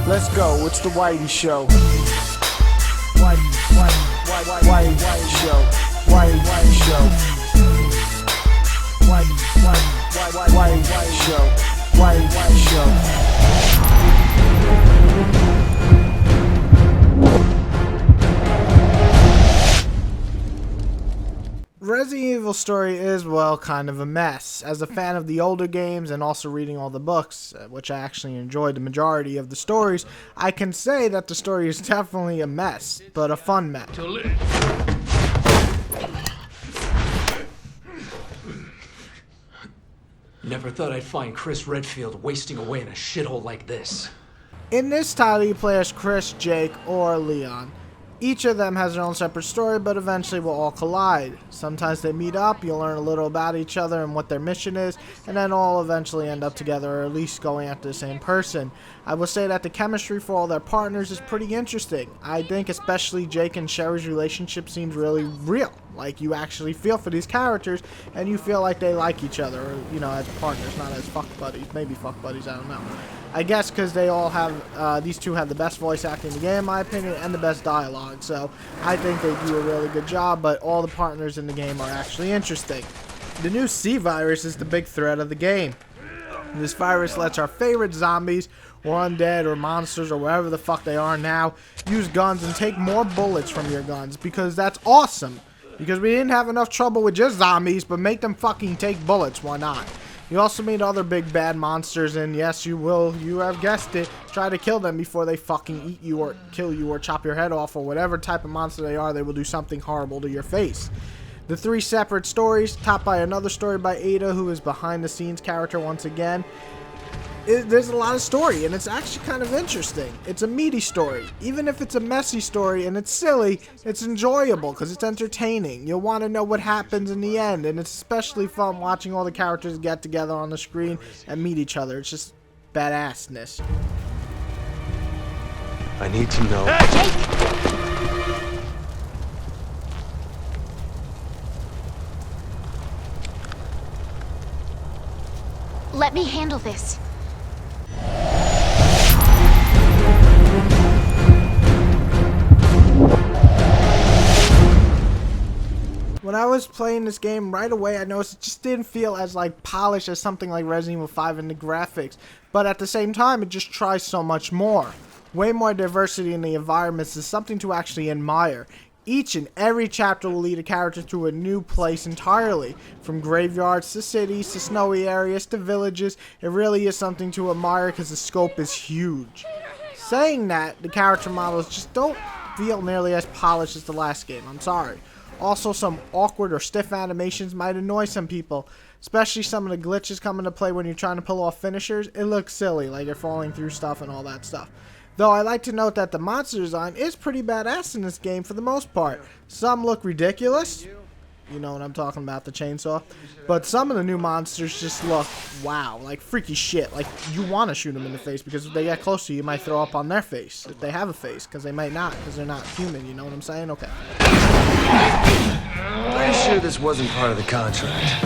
Let's go, it's the Whitey Show. Whitey Show. Whitey Show. Whitey Show. Whitey Show. Resident Evil story is, well, kind of a mess. As a fan of the older games and also reading all the books, which I actually enjoyed the majority of the stories, I can say that the story is definitely a mess, but a fun mess. Never thought I'd find Chris Redfield wasting away in a shithole like this. In this title, you play as Chris, Jake, or Leon. Each of them has their own separate story, but eventually will all collide. Sometimes they meet up, you'll learn a little about each other and what their mission is, and then all eventually end up together, or at least going after the same person. I will say that the chemistry for all their partners is pretty interesting. I think especially Jake and Sherry's relationship seems really real. Like, you actually feel for these characters, and you feel like they like each other, or, you know, as partners, not as fuck buddies. Maybe fuck buddies, I don't know. I guess because they all have, these two have the best voice acting in the game, in my opinion, and the best dialogue. So, I think they do a really good job, but all the partners in the game are actually interesting. The new C virus is the big threat of the game. This virus lets our favorite zombies, or undead, or monsters, or whatever the fuck they are now, use guns and take more bullets from your guns, because that's awesome. Because we didn't have enough trouble with just zombies, but make them fucking take bullets, why not? You also meet other big bad monsters, and yes, you will, you have guessed it, try to kill them before they fucking eat you or kill you or chop your head off, or whatever type of monster they are, they will do something horrible to your face. The three separate stories, topped by another story by Ada, who is behind the scenes character once again. There's a lot of story, and it's actually kind of interesting. It's a meaty story. Even if it's a messy story and it's silly, it's enjoyable because it's entertaining. You'll want to know what happens in the end, and it's especially fun watching all the characters get together on the screen and meet each other. It's just badassness. I need to know. Let me handle this. When I was playing this game, right away I noticed it just didn't feel as like polished as something like Resident Evil 5 in the graphics, but at the same time it just tries so much more. Way more diversity in the environments is something to actually admire. Each and every chapter will lead a character to a new place entirely. From graveyards to cities to snowy areas to villages, it really is something to admire because the scope is huge. Saying that, the character models just don't feel nearly as polished as the last game, I'm sorry. Also, some awkward or stiff animations might annoy some people, especially some of the glitches come into play when you're trying to pull off finishers. It looks silly, like you're falling through stuff and all that stuff. Though I like to note that the monster design is pretty badass in this game for the most part. Some look ridiculous, you know what I'm talking about, the chainsaw, but some of the new monsters just look, wow, like freaky shit. Like, you want to shoot them in the face because if they get close to you, you might throw up on their face, if they have a face, because they might not, because they're not human, you know what I'm saying? Okay. Pretty sure this wasn't part of the contract.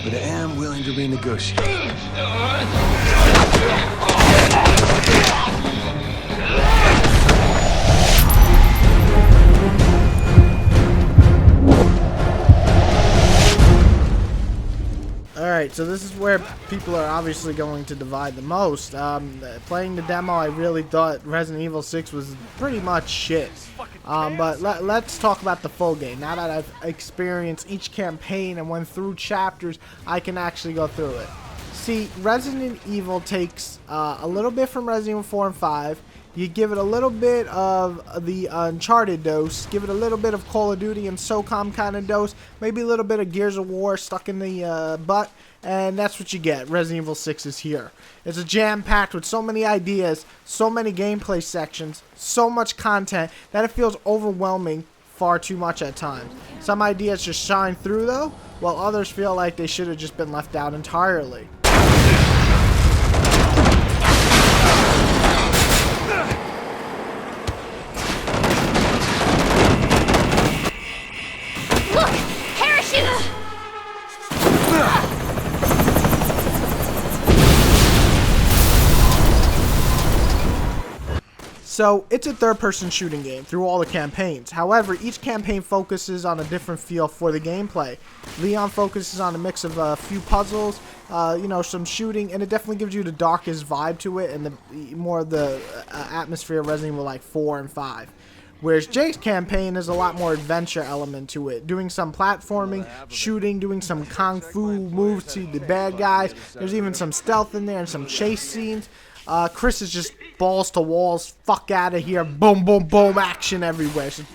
But I am willing to renegotiate. Alright, so this is where people are obviously going to divide the most. Playing the demo, I really thought Resident Evil 6 was pretty much shit. But let's talk about the full game. Now that I've experienced each campaign and went through chapters, I can actually go through it. See, Resident Evil takes a little bit from Resident Evil 4 and 5. You give it a little bit of the Uncharted dose, give it a little bit of Call of Duty and SOCOM kind of dose, maybe a little bit of Gears of War stuck in the butt, and that's what you get. Resident Evil 6 is here. It's a jam-packed with so many ideas, so many gameplay sections, so much content, that it feels overwhelming far too much at times. Some ideas just shine through though, while others feel like they should have just been left out entirely. Look! Parachute! So it's a third-person shooting game through all the campaigns. However, each campaign focuses on a different feel for the gameplay. Leon focuses on a mix of a few puzzles, you know, some shooting, and it definitely gives you the darkest vibe to it and the more of the atmosphere of Resident Evil like 4 and 5. Whereas Jake's campaign is a lot more adventure element to it, doing some platforming, shooting, doing some kung fu moves to the bad guys. There's even some stealth in there and some chase scenes. Chris is just balls to walls, fuck out of here, boom, boom, boom, action everywhere. It's just,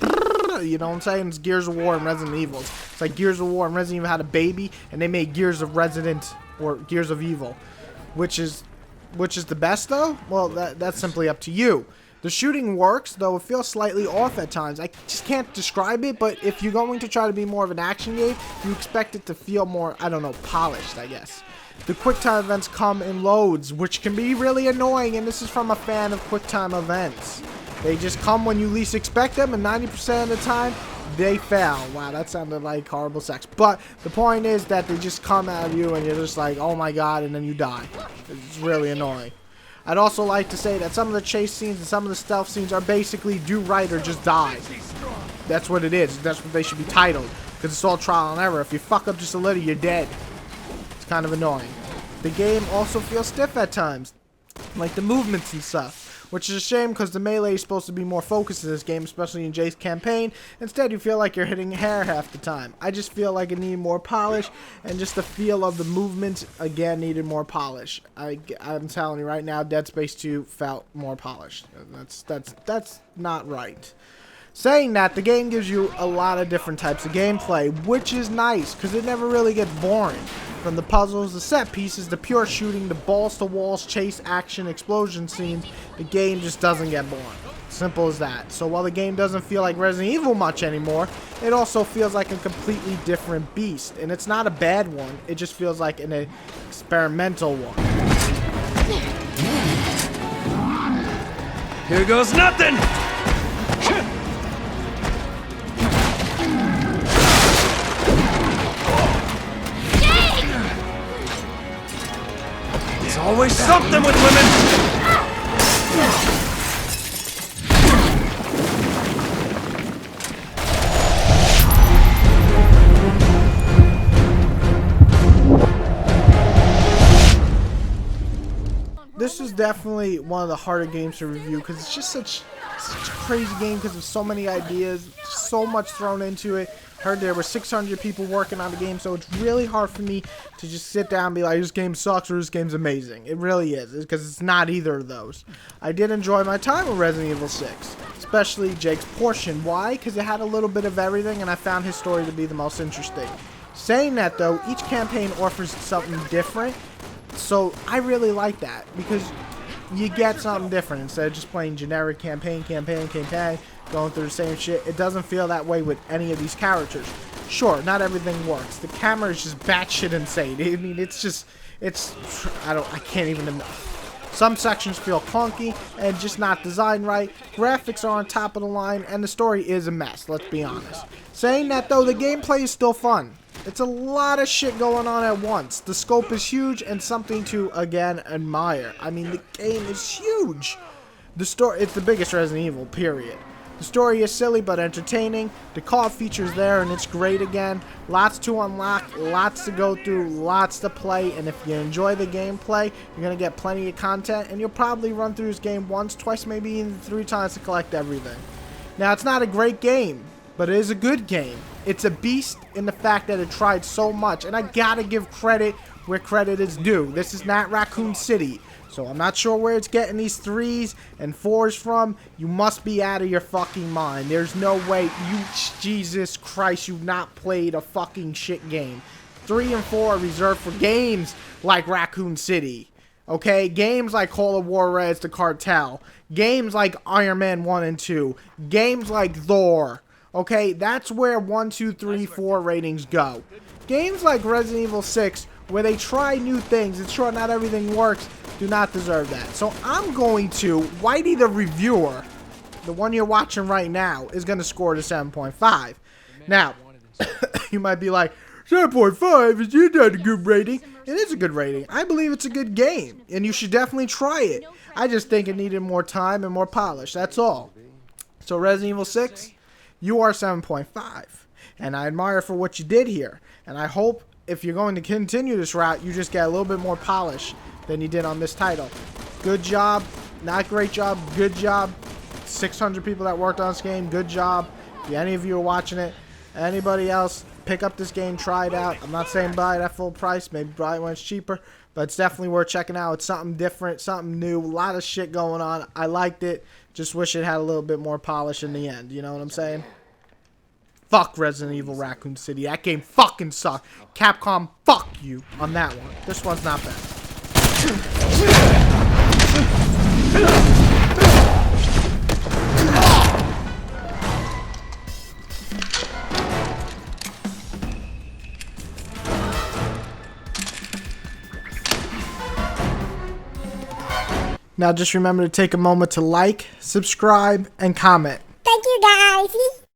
you know what I'm saying? It's Gears of War and Resident Evil. It's like Gears of War and Resident Evil had a baby, and they made Gears of Resident or Gears of Evil, which is the best though? Well, that's simply up to you. The shooting works, though it feels slightly off at times. I just can't describe it, but if you're going to try to be more of an action game, you expect it to feel more, I don't know, polished, I guess. The QuickTime events come in loads, which can be really annoying, and this is from a fan of QuickTime events. They just come when you least expect them, and 90% of the time, they fail. Wow, that sounded like horrible sex. But the point is that they just come at you, and you're just like, oh my god, and then you die. It's really annoying. I'd also like to say that some of the chase scenes and some of the stealth scenes are basically do right or just die. That's what it is. That's what they should be titled. Because it's all trial and error. If you fuck up just a little, you're dead. It's kind of annoying. The game also feels stiff at times. Like the movements and stuff. Which is a shame because the melee is supposed to be more focused in this game, especially in Jake's campaign. Instead, you feel like you're hitting hair half the time. I just feel like it needed more polish, and just the feel of the movement, again, needed more polish. I'm telling you right now, Dead Space 2 felt more polished. That's not right. Saying that, the game gives you a lot of different types of gameplay, which is nice, because it never really gets boring. From the puzzles, the set pieces, the pure shooting, the balls-to-walls, chase, action, explosion scenes, the game just doesn't get boring. Simple as that. So while the game doesn't feel like Resident Evil much anymore, it also feels like a completely different beast. And it's not a bad one, it just feels like an experimental one. Here goes nothing! There's always something with women! This is definitely one of the harder games to review because it's just such a crazy game because of so many ideas, so much thrown into it. Heard there were 600 people working on the game, so it's really hard for me to just sit down and be like, this game sucks or this game's amazing. It really is, because it's not either of those. I did enjoy my time with Resident Evil 6, especially Jake's portion. Why? Because it had a little bit of everything, and I found his story to be the most interesting. Saying that, though, each campaign offers something different, so I really like that, because you get something different instead of just playing generic campaign, going through the same shit. It doesn't feel that way with any of these characters. Sure, not everything works. The camera is just batshit insane. I mean, I can't even. Some sections feel clunky and just not designed right. Graphics are on top of the line, and the story is a mess, let's be honest. Saying that, though, the gameplay is still fun. It's a lot of shit going on at once. The scope is huge and something to, again, admire. I mean, the game is huge. It's the biggest Resident Evil, period. The story is silly but entertaining. The co-op feature's there and it's great again. Lots to unlock, lots to go through, lots to play, and if you enjoy the gameplay, you're going to get plenty of content, and you'll probably run through this game once, twice, maybe even 3 times to collect everything. Now, it's not a great game, but it is a good game. It's a beast in the fact that it tried so much, and I gotta give credit where credit is due. This is not Raccoon City, so I'm not sure where it's getting these 3s and 4s from. You must be out of your fucking mind. There's no way Jesus Christ, you've not played a fucking shit game. 3 and 4 are reserved for games like Raccoon City. Okay, games like Call of Juarez The Cartel, games like Iron Man 1 and 2, games like Thor. Okay, that's where 1, 2, 3, 4 ratings go. Games like Resident Evil 6, where they try new things, and sure, not everything works, do not deserve that. So I'm going to, Whitey the Reviewer, the one you're watching right now, is going to score to 7.5. Now, you might be like, 7.5, is not a good rating? It is a good rating. I believe it's a good game, and you should definitely try it. I just think it needed more time and more polish. That's all. So Resident Evil 6, you are 7.5. And I admire for what you did here. And I hope if you're going to continue this route, you just get a little bit more polish than you did on this title. Good job. Not great job. Good job. 600 people that worked on this game. Good job. If any of you are watching it, anybody else, pick up this game, try it out. I'm not saying buy it at full price. Maybe buy it when it's cheaper. But it's definitely worth checking out. It's something different, something new. A lot of shit going on. I liked it. Just wish it had a little bit more polish in the end. You know what I'm saying? Fuck Resident Evil Raccoon City. That game fucking sucked. Capcom, fuck you on that one. This one's not bad. Now just remember to take a moment to like, subscribe, and comment. Thank you, guys.